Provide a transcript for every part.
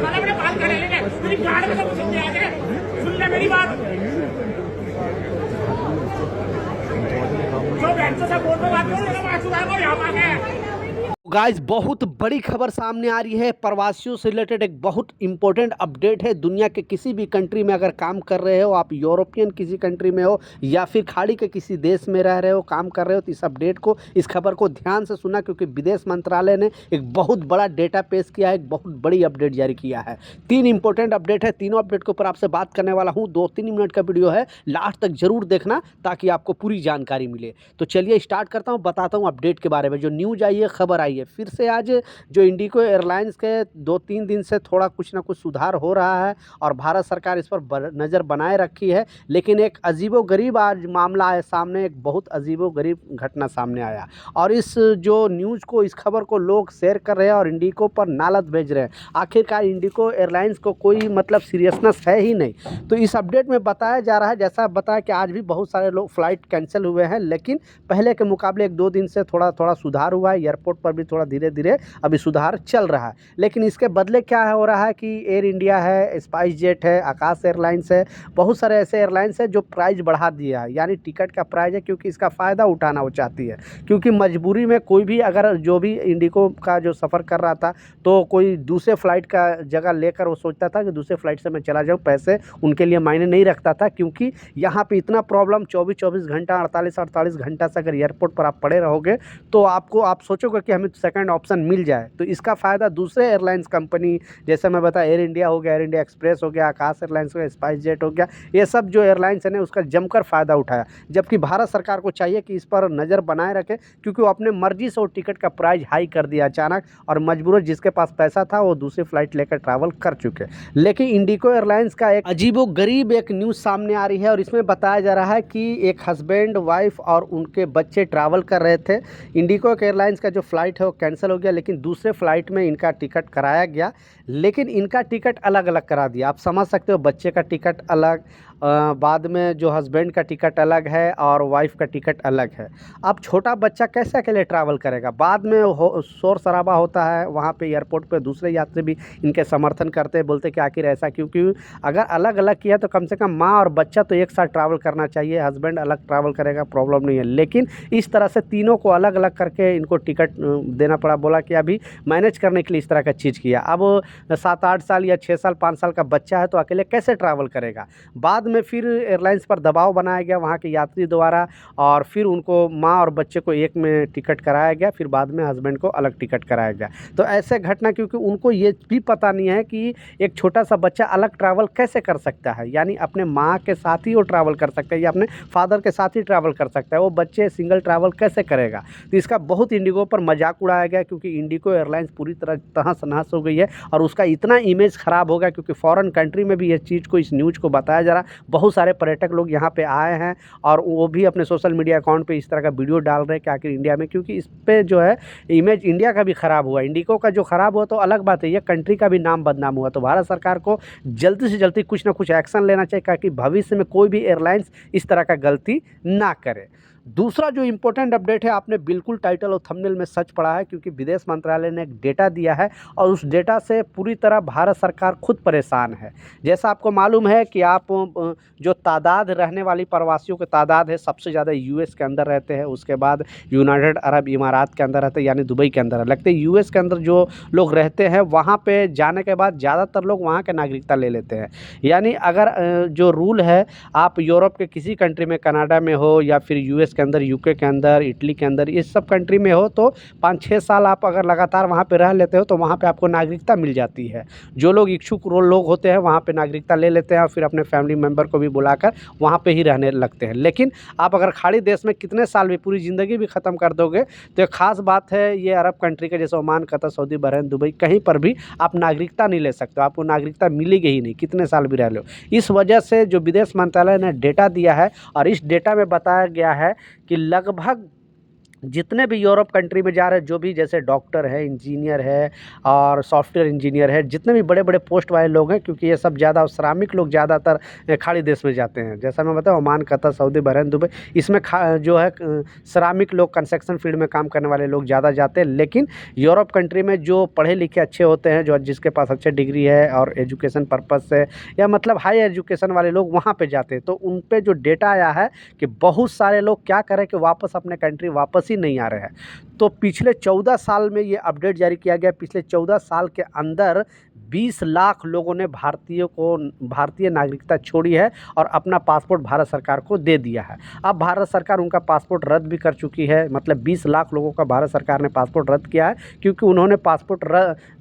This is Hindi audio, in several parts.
साला मेरे बाल काटे लेंगे, तेरी गाड़ में तो घुस के आ गए, सुन ले मेरी बात। जो बैंचों से बोल रहा है, मेरा बात सुना को यहाँ आ गए। गाइस बहुत बड़ी खबर सामने आ रही है। प्रवासियों से रिलेटेड एक बहुत इंपॉर्टेंट अपडेट है। दुनिया के किसी भी कंट्री में अगर काम कर रहे हो, आप यूरोपियन किसी कंट्री में हो या फिर खाड़ी के किसी देश में रह रहे हो, काम कर रहे हो, तो इस अपडेट को, इस खबर को ध्यान से सुना, क्योंकि विदेश मंत्रालय ने एक बहुत बड़ा डेटा पेश किया है, एक बहुत बड़ी अपडेट जारी किया है। 3 इंपॉर्टेंट अपडेट है। तीनों अपडेट के ऊपर आपसे बात करने वाला हूँ। 2-3 मिनट का वीडियो है, लास्ट तक जरूर देखना ताकि आपको पूरी जानकारी मिले। तो चलिए स्टार्ट करता हूँ, बताता हूँ अपडेट के बारे में। जो न्यूज़ आई है, खबर आई है, फिर से आज जो इंडिगो एयरलाइंस के 2-3 दिन से थोड़ा कुछ ना कुछ सुधार हो रहा है और भारत सरकार इस पर नज़र बनाए रखी है। लेकिन एक अजीबोगरीब आज मामला आया सामने, एक बहुत अजीबोगरीब घटना सामने आया और इस जो न्यूज़ को, इस खबर को लोग शेयर कर रहे हैं और इंडिगो पर नालत भेज रहे हैं। आखिरकार इंडिगो एयरलाइंस को कोई मतलब सीरियसनेस है ही नहीं। तो इस अपडेट में बताया जा रहा है, जैसा बताया कि आज भी बहुत सारे लोग फ्लाइट कैंसिल हुए हैं, लेकिन पहले के मुकाबले 1-2 दिन से थोड़ा थोड़ा सुधार हुआ है। एयरपोर्ट पर भी थोड़ा धीरे धीरे अभी सुधार चल रहा है। लेकिन इसके बदले क्या हो रहा है कि एयर इंडिया है, स्पाइस जेट है, आकाश एयरलाइंस है, बहुत सारे ऐसे एयरलाइंस है जो प्राइस बढ़ा दिया है, यानी टिकट का प्राइस है, क्योंकि इसका फ़ायदा उठाना वो चाहती है। क्योंकि मजबूरी में कोई भी अगर जो भी इंडिगो का जो सफ़र कर रहा था, तो कोई दूसरे फ्लाइट का जगह लेकर वो सोचता था कि दूसरे फ्लाइट से मैं चला जाऊँ, पैसे उनके लिए मायने नहीं रखता था। क्योंकि यहाँ पे इतना प्रॉब्लम 24-24 घंटा, 48-48 घंटा से अगर एयरपोर्ट पर आप पड़े रहोगे तो आप सोचोगे कि हमें सेकंड ऑप्शन मिल जाए। तो इसका फ़ायदा दूसरे एयरलाइंस कंपनी, जैसे मैं बताया, एयर इंडिया हो गया, एयर इंडिया एक्सप्रेस हो गया, आकाश एयरलाइंस हो गया, स्पाइस जेट हो गया, ये सब जो एयरलाइंस है उसका जमकर फ़ायदा उठाया। जबकि भारत सरकार को चाहिए कि इस पर नज़र बनाए रखे, क्योंकि वो अपने मर्जी से वो टिकट का प्राइस हाई कर दिया अचानक, और मजबूरन जिसके पास पैसा था वो दूसरी फ्लाइट लेकर ट्रैवल कर चुके। लेकिन इंडिगो एयरलाइंस का एक अजीबोगरीब एक न्यूज़ सामने आ रही है और इसमें बताया जा रहा है कि एक हस्बैंड, वाइफ और उनके बच्चे ट्रैवल कर रहे थे। इंडिगो एयरलाइंस का जो फ्लाइट है वो कैंसिल हो गया, लेकिन दूसरे फ्लाइट में इनका टिकट कराया गया, लेकिन इनका टिकट अलग अलग करा दिया। आप समझ सकते हो, बच्चे का टिकट अलग, बाद में जो हस्बैंड का टिकट अलग है और वाइफ का टिकट अलग है। अब छोटा बच्चा कैसे अकेले ट्रैवल करेगा? बाद में शोर शराबा होता है वहाँ पे एयरपोर्ट पे, दूसरे यात्री भी इनके समर्थन करते हैं, बोलते कि आखिर ऐसा क्यों? क्योंकि अगर अलग अलग किया तो कम से कम माँ और बच्चा तो एक साथ ट्रैवल करना चाहिए। हस्बैंड अलग ट्रैवल करेगा, प्रॉब्लम नहीं है, लेकिन इस तरह से तीनों को अलग अलग करके इनको टिकट देना पड़ा। बोला कि अभी मैनेज करने के लिए इस तरह का चीज़ किया। अब 7-8 साल या 6 साल 5 साल का बच्चा है तो अकेले कैसे ट्रैवल करेगा? बाद में फिर एयरलाइंस पर दबाव बनाया गया वहाँ के यात्री द्वारा, और फिर उनको, माँ और बच्चे को एक में टिकट कराया गया, फिर बाद में हस्बैंड को अलग टिकट कराया गया। तो ऐसे घटना, क्योंकि उनको ये भी पता नहीं है कि एक छोटा सा बच्चा अलग ट्रैवल कैसे कर सकता है, यानी अपने माँ के साथ ही वो ट्रैवल कर सकता है या अपने फादर के साथ ही ट्रैवल कर सकता है, वो बच्चे सिंगल ट्रैवल कैसे करेगा? तो इसका बहुत इंडिगो पर मजाक उड़ाया गया, क्योंकि इंडिगो एयरलाइंस पूरी तरह तहस नहस हो गई है और उसका इतना इमेज ख़राब हो गया, क्योंकि फॉरेन कंट्री में भी इस चीज़ को, इस न्यूज़ को बताया जा रहा। बहुत सारे पर्यटक लोग यहाँ पे आए हैं और वो भी अपने सोशल मीडिया अकाउंट पे इस तरह का वीडियो डाल रहे हैं कि आखिर इंडिया में, क्योंकि इस पे जो है इमेज इंडिया का भी ख़राब हुआ। इंडिगो का जो ख़राब हुआ तो अलग बात है, ये कंट्री का भी नाम बदनाम हुआ। तो भारत सरकार को जल्दी से जल्दी कुछ ना कुछ एक्शन लेना चाहिए, ताकि भविष्य में कोई भी एयरलाइंस इस तरह का गलती ना करे। दूसरा जो इम्पोर्टेंट अपडेट है, आपने बिल्कुल टाइटल और थंबनेल में सच पढ़ा है, क्योंकि विदेश मंत्रालय ने एक डेटा दिया है और उस डेटा से पूरी तरह भारत सरकार खुद परेशान है। जैसा आपको मालूम है कि आप जो तादाद रहने वाली प्रवासियों की तादाद है, सबसे ज़्यादा यूएस के अंदर रहते हैं, उसके बाद यूनाइटेड अरब इमारात के अंदर रहते हैं, यानी दुबई के अंदर है। लगते यूएस के अंदर जो लोग रहते हैं, वहाँ पे जाने के बाद ज़्यादातर लोग वहाँ के नागरिकता ले लेते हैं। यानी अगर जो रूल है, आप यूरोप के किसी कंट्री में, कनाडा में हो या फिर यूएस के अंदर, यूके के अंदर, इटली के अंदर, इस सब कंट्री में हो, तो 5-6 साल आप अगर लगातार वहाँ पे रह लेते हो तो वहाँ पे आपको नागरिकता मिल जाती है। जो लोग इच्छुक लोग होते हैं वहाँ पे नागरिकता ले लेते हैं और फिर अपने फैमिली मेम्बर को भी बुलाकर वहाँ पे ही रहने लगते हैं। लेकिन आप अगर खाड़ी देश में कितने साल भी, पूरी ज़िंदगी भी ख़त्म कर दोगे, तो एक ख़ास बात है, ये अरब कंट्री के जैसे Oman, Qatar, Saudi, Bahrain, Dubai, कहीं पर भी आप नागरिकता नहीं ले सकते हो, आपको नागरिकता मिलेगी ही नहीं, कितने साल भी रह लो। इस वजह से जो विदेश मंत्रालय ने डेटा दिया है, और इस डेटा में बताया गया है कि लगभग जितने भी यूरोप कंट्री में जा रहे हैं, जो भी जैसे डॉक्टर है, इंजीनियर है और सॉफ्टवेयर इंजीनियर है, जितने भी बड़े बड़े पोस्ट वाले लोग हैं, क्योंकि ये सब ज़्यादा श्रमिक लोग ज़्यादातर खाड़ी देश में जाते हैं। जैसा मैं बताऊँ, Oman, Qatar, Saudi, Bahrain, Dubai, इसमें जो है श्रमिक लोग, कंस्ट्रक्शन फील्ड में काम करने वाले लोग ज़्यादा जाते हैं। लेकिन यूरोप कंट्री में जो पढ़े लिखे अच्छे होते हैं, जो जिसके पास अच्छे डिग्री है और एजुकेशन पर्पज़ से या मतलब हाई एजुकेशन वाले लोग वहाँ पे जाते हैं। तो उन पे जो डेटा आया है कि बहुत सारे लोग क्या करें कि वापस अपने कंट्री वापस ही नहीं आ रहे हैं। तो पिछले 14 साल में ये अपडेट जारी किया गया। पिछले 14 साल के अंदर 20 लाख लोगों ने भारतीय नागरिकता छोड़ी है और अपना पासपोर्ट भारत सरकार को दे दिया है। अब भारत सरकार उनका पासपोर्ट रद्द भी कर चुकी है। मतलब 20 लाख लोगों का भारत सरकार ने पासपोर्ट रद्द किया है, क्योंकि उन्होंने पासपोर्ट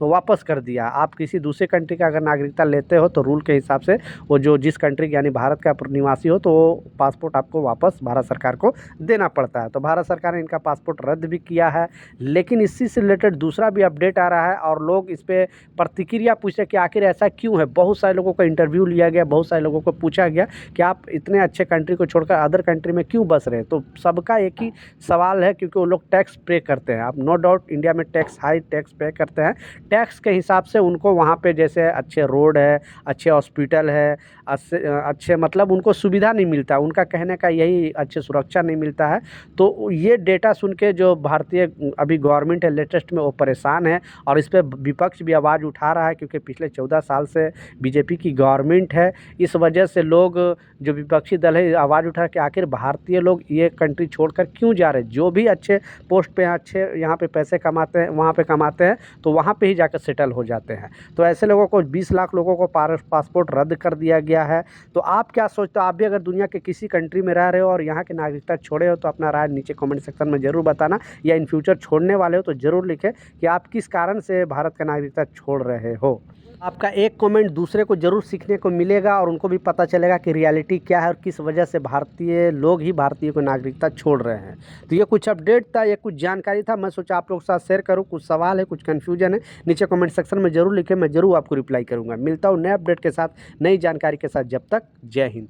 वापस कर दिया। आप किसी दूसरे कंट्री का अगर नागरिकता लेते हो तो रूल के हिसाब से वो जो जिस कंट्री यानी भारत का निवासी हो, तो वो पासपोर्ट आपको वापस भारत सरकार को देना पड़ता है। तो भारत सरकार ने इनका पासपोर्ट रद्द भी किया है। लेकिन इसी से रिलेटेड दूसरा भी अपडेट आ रहा है और लोग इस पे प्रतिक्रिया पूछे कि आखिर ऐसा क्यों है। बहुत सारे लोगों का इंटरव्यू लिया गया, बहुत सारे लोगों को पूछा गया कि आप इतने अच्छे कंट्री को छोड़कर अदर कंट्री में क्यों बस रहे हैं। तो सबका एक ही सवाल है, क्योंकि वो लोग टैक्स पे करते हैं। आप नो डाउट इंडिया में हाई टैक्स पे करते हैं। टैक्स के हिसाब से उनको वहाँ पे जैसे अच्छे रोड है, अच्छे हॉस्पिटल है, अच्छे मतलब उनको सुविधा नहीं मिलता। उनका कहने का यही, अच्छे सुरक्षा नहीं मिलता है। तो ये डेटा सुन के जो भारतीय अभी गवर्नमेंट है लेटेस्ट में, वो परेशान है और इस पे विपक्ष भी आवाज़ उठा रहा है, क्योंकि पिछले 14 साल से बीजेपी की गवर्नमेंट है। इस वजह से लोग, जो विपक्षी दल है, आवाज़ उठा कि आखिर भारतीय लोग ये कंट्री छोड़कर क्यों जा रहे हैं। जो भी अच्छे पोस्ट पे हैं, अच्छे यहाँ पे पैसे कमाते हैं, वहाँ पे कमाते हैं, तो वहाँ पे ही जाकर सेटल हो जाते हैं। तो ऐसे लोगों को 20 लाख लोगों को पासपोर्ट रद्द कर दिया गया है। तो आप क्या सोचते हो? आप भी अगर दुनिया के किसी कंट्री में रह रहे हो और यहाँ की नागरिकता छोड़े हो, तो अपना राय नीचे कमेंट सेक्शन में ज़रूर बताना, या इन फ्यूचर छोड़ने वाले हो तो ज़रूर लिखें कि आप किस कारण से भारत का नागरिकता छोड़ रहे हो। आपका एक कमेंट दूसरे को ज़रूर सीखने को मिलेगा और उनको भी पता चलेगा कि रियलिटी क्या है और किस वजह से भारतीय लोग ही भारतीय को नागरिकता छोड़ रहे हैं। तो ये कुछ अपडेट था, ये कुछ जानकारी था, मैं सोचा आप लोग के साथ शेयर करूँ। कुछ सवाल है, कुछ कन्फ्यूजन है, नीचे कमेंट सेक्शन में ज़रूर लिखें, मैं ज़रूर आपको रिप्लाई करूँगा। मिलता हूँ नए अपडेट के साथ, नई जानकारी के साथ। जब तक जय हिंद।